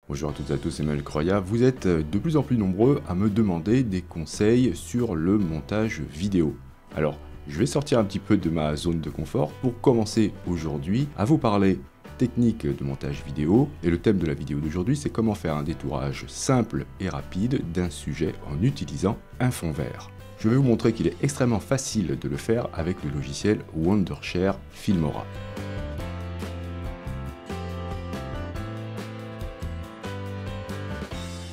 Bonjour à toutes et à tous, c'est Manuel Croya. Vous êtes de plus en plus nombreux à me demander des conseils sur le montage vidéo. Alors, je vais sortir un petit peu de ma zone de confort pour commencer aujourd'hui à vous parler technique de montage vidéo. Et le thème de la vidéo d'aujourd'hui, c'est comment faire un détourage simple et rapide d'un sujet en utilisant un fond vert. Je vais vous montrer qu'il est extrêmement facile de le faire avec le logiciel Wondershare Filmora.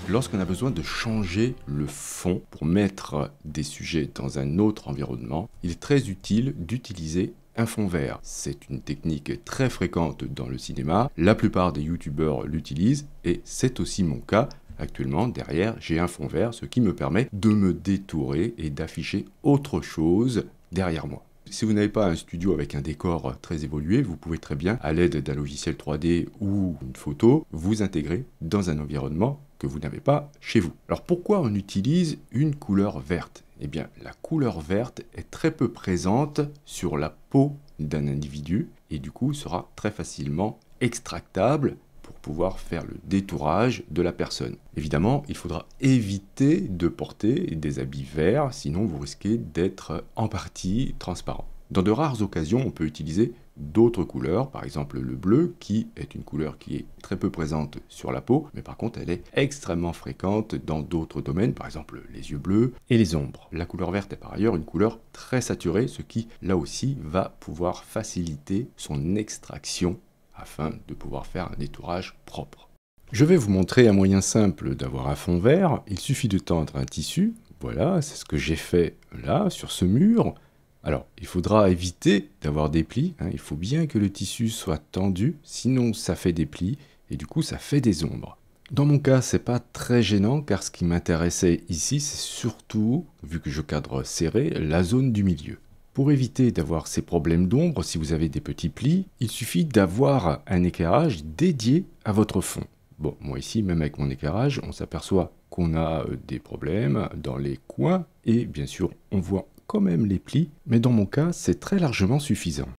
Lorsqu'on a besoin de changer le fond pour mettre des sujets dans un autre environnement, il est très utile d'utiliser un fond vert. C'est une technique très fréquente dans le cinéma, la plupart des youtubeurs l'utilisent et c'est aussi mon cas. Actuellement, derrière, j'ai un fond vert, ce qui me permet de me détourer et d'afficher autre chose derrière moi. Si vous n'avez pas un studio avec un décor très évolué, vous pouvez très bien, à l'aide d'un logiciel 3D ou une photo, vous intégrer dans un environnement que vous n'avez pas chez vous. Alors pourquoi on utilise une couleur verte? Eh bien, la couleur verte est très peu présente sur la peau d'un individu et du coup sera très facilement extractable pour pouvoir faire le détourage de la personne. Évidemment, il faudra éviter de porter des habits verts, sinon vous risquez d'être en partie transparent. Dans de rares occasions, on peut utiliser d'autres couleurs, par exemple le bleu, qui est une couleur qui est très peu présente sur la peau, mais par contre elle est extrêmement fréquente dans d'autres domaines, par exemple les yeux bleus et les ombres. La couleur verte est par ailleurs une couleur très saturée, ce qui, là aussi, va pouvoir faciliter son extraction afin de pouvoir faire un détourage propre. Je vais vous montrer un moyen simple d'avoir un fond vert. Il suffit de tendre un tissu. Voilà, c'est ce que j'ai fait là, sur ce mur. Alors, il faudra éviter d'avoir des plis. Il faut bien que le tissu soit tendu, sinon ça fait des plis et du coup ça fait des ombres. Dans mon cas, c'est pas très gênant car ce qui m'intéressait ici, c'est surtout, vu que je cadre serré, la zone du milieu. Pour éviter d'avoir ces problèmes d'ombre, si vous avez des petits plis, il suffit d'avoir un éclairage dédié à votre fond. Bon, moi ici, même avec mon éclairage, on s'aperçoit qu'on a des problèmes dans les coins et bien sûr, on voit quand même les plis, mais dans mon cas, c'est très largement suffisant.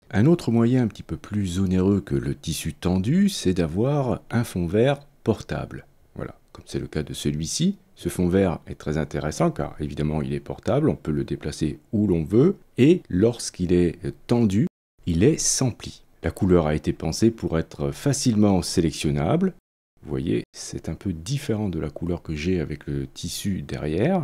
Un autre moyen un petit peu plus onéreux que le tissu tendu, c'est d'avoir un fond vert portable. Voilà, comme c'est le cas de celui-ci. Ce fond vert est très intéressant car évidemment il est portable, on peut le déplacer où l'on veut et lorsqu'il est tendu, il est sans pli. La couleur a été pensée pour être facilement sélectionnable. Vous voyez, c'est un peu différent de la couleur que j'ai avec le tissu derrière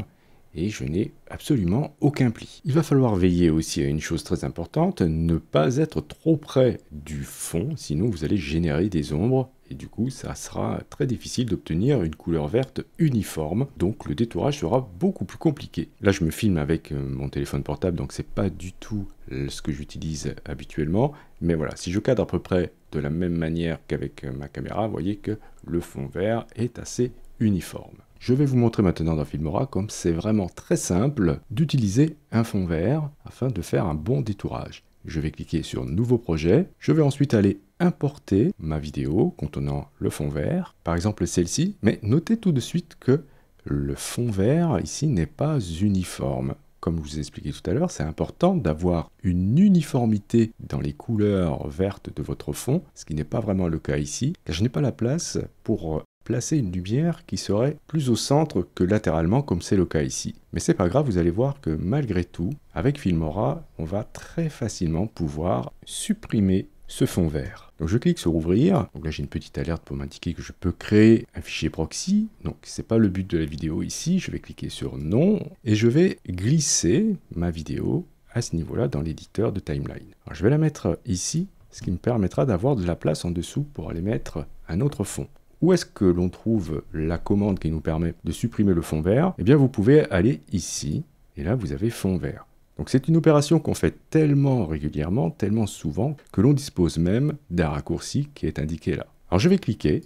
et je n'ai absolument aucun pli. Il va falloir veiller aussi à une chose très importante, ne pas être trop près du fond, sinon vous allez générer des ombres et du coup ça sera très difficile d'obtenir une couleur verte uniforme, donc le détourage sera beaucoup plus compliqué. Là je me filme avec mon téléphone portable, donc c'est pas du tout ce que j'utilise habituellement, mais voilà, si je cadre à peu près de la même manière qu'avec ma caméra, vous voyez que le fond vert est assez uniforme. Je vais vous montrer maintenant dans Filmora comme c'est vraiment très simple d'utiliser un fond vert afin de faire un bon détourage. Je vais cliquer sur Nouveau projet. Je vais ensuite aller importer ma vidéo contenant le fond vert, par exemple celle-ci. Mais notez tout de suite que le fond vert ici n'est pas uniforme. Comme je vous ai expliqué tout à l'heure, c'est important d'avoir une uniformité dans les couleurs vertes de votre fond, ce qui n'est pas vraiment le cas ici, car je n'ai pas la place pour placer une lumière qui serait plus au centre que latéralement comme c'est le cas ici. Mais c'est pas grave, vous allez voir que malgré tout, avec Filmora, on va très facilement pouvoir supprimer ce fond vert. Donc je clique sur ouvrir, donc là j'ai une petite alerte pour m'indiquer que je peux créer un fichier proxy, donc c'est pas le but de la vidéo ici, je vais cliquer sur non, et je vais glisser ma vidéo à ce niveau-là dans l'éditeur de timeline. Alors je vais la mettre ici, ce qui me permettra d'avoir de la place en dessous pour aller mettre un autre fond. Où est-ce que l'on trouve la commande qui nous permet de supprimer le fond vert? Eh bien, vous pouvez aller ici, et là, vous avez fond vert. Donc, c'est une opération qu'on fait tellement régulièrement, tellement souvent, que l'on dispose même d'un raccourci qui est indiqué là. Alors, je vais cliquer,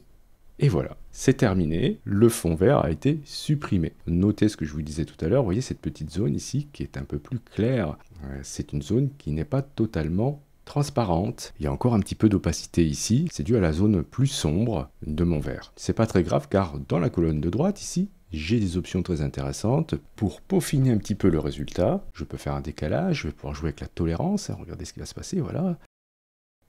et voilà, c'est terminé, le fond vert a été supprimé. Notez ce que je vous disais tout à l'heure, vous voyez cette petite zone ici qui est un peu plus claire. C'est une zone qui n'est pas totalement transparente. Il y a encore un petit peu d'opacité ici, c'est dû à la zone plus sombre de mon verre. C'est pas très grave car dans la colonne de droite ici, j'ai des options très intéressantes pour peaufiner un petit peu le résultat. Je peux faire un décalage, je vais pouvoir jouer avec la tolérance, regardez ce qui va se passer, voilà.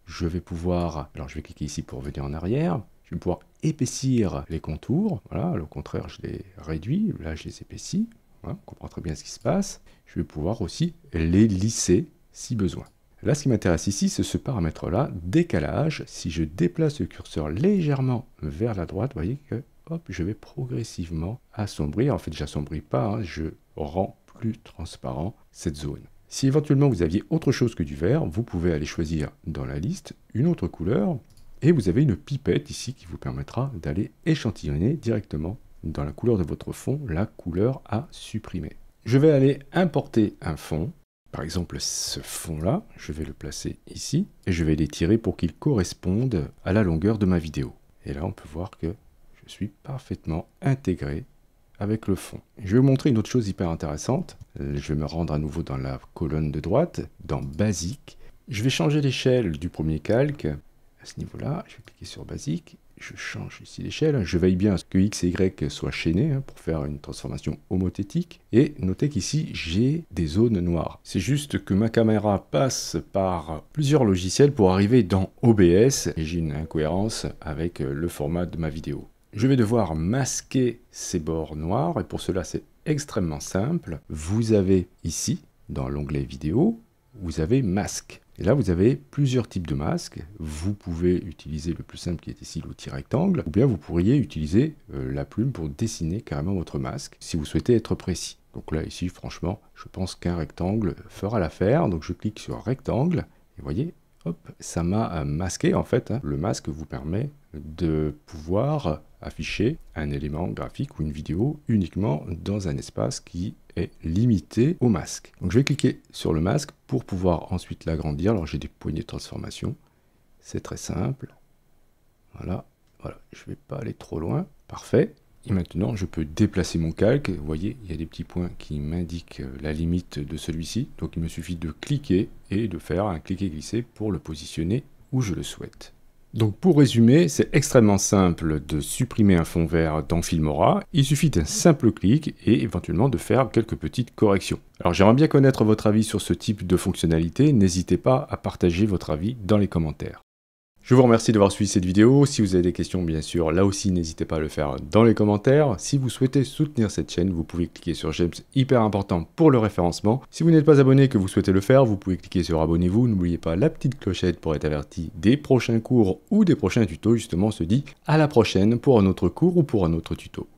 Je vais pouvoir, alors je vais cliquer ici pour revenir en arrière, Je vais pouvoir épaissir les contours. Voilà, au contraire, je les réduis. Là, je les épaissis. Voilà, on comprend très bien ce qui se passe. Je vais pouvoir aussi les lisser si besoin. Là, ce qui m'intéresse ici, c'est ce paramètre-là, décalage. Si je déplace le curseur légèrement vers la droite, vous voyez que hop, je vais progressivement assombrir. En fait, je n'assombris pas, hein, je rends plus transparent cette zone. Si éventuellement vous aviez autre chose que du vert, vous pouvez aller choisir dans la liste une autre couleur. Et vous avez une pipette ici qui vous permettra d'aller échantillonner directement dans la couleur de votre fond, la couleur à supprimer. Je vais aller importer un fond. Par exemple, ce fond-là, je vais le placer ici et je vais l'étirer pour qu'il corresponde à la longueur de ma vidéo. Et là, on peut voir que je suis parfaitement intégré avec le fond. Je vais vous montrer une autre chose hyper intéressante. Je vais me rendre à nouveau dans la colonne de droite, dans Basique. Je vais changer l'échelle du premier calque. À ce niveau-là, je vais cliquer sur Basique. Je change ici l'échelle, je veille bien à ce que X et Y soient chaînés pour faire une transformation homothétique. Et notez qu'ici, j'ai des zones noires. C'est juste que ma caméra passe par plusieurs logiciels pour arriver dans OBS et j'ai une incohérence avec le format de ma vidéo. Je vais devoir masquer ces bords noirs et pour cela, c'est extrêmement simple. Vous avez ici, dans l'onglet vidéo, vous avez masque. Et là, vous avez plusieurs types de masques. Vous pouvez utiliser le plus simple qui est ici, l'outil rectangle, ou bien vous pourriez utiliser la plume pour dessiner carrément votre masque, si vous souhaitez être précis. Donc là, ici, franchement, je pense qu'un rectangle fera l'affaire. Donc je clique sur rectangle, et vous voyez, hop, ça m'a masqué en fait. Le masque vous permet de pouvoir afficher un élément graphique ou une vidéo uniquement dans un espace qui est limité au masque. Donc je vais cliquer sur le masque pour pouvoir ensuite l'agrandir. Alors j'ai des poignées de transformation, c'est très simple. Voilà, je ne vais pas aller trop loin. Parfait. Et maintenant je peux déplacer mon calque. Vous voyez, il y a des petits points qui m'indiquent la limite de celui-ci. Donc il me suffit de cliquer et de faire un cliquer-glisser pour le positionner où je le souhaite. Donc pour résumer, c'est extrêmement simple de supprimer un fond vert dans Filmora. Il suffit d'un simple clic et éventuellement de faire quelques petites corrections. Alors j'aimerais bien connaître votre avis sur ce type de fonctionnalité. N'hésitez pas à partager votre avis dans les commentaires. Je vous remercie d'avoir suivi cette vidéo. Si vous avez des questions, bien sûr, là aussi, n'hésitez pas à le faire dans les commentaires. Si vous souhaitez soutenir cette chaîne, vous pouvez cliquer sur j'aime, hyper important pour le référencement. Si vous n'êtes pas abonné et que vous souhaitez le faire, vous pouvez cliquer sur abonnez-vous. N'oubliez pas la petite clochette pour être averti des prochains cours ou des prochains tutos. Justement, on se dit à la prochaine pour un autre cours ou pour un autre tuto.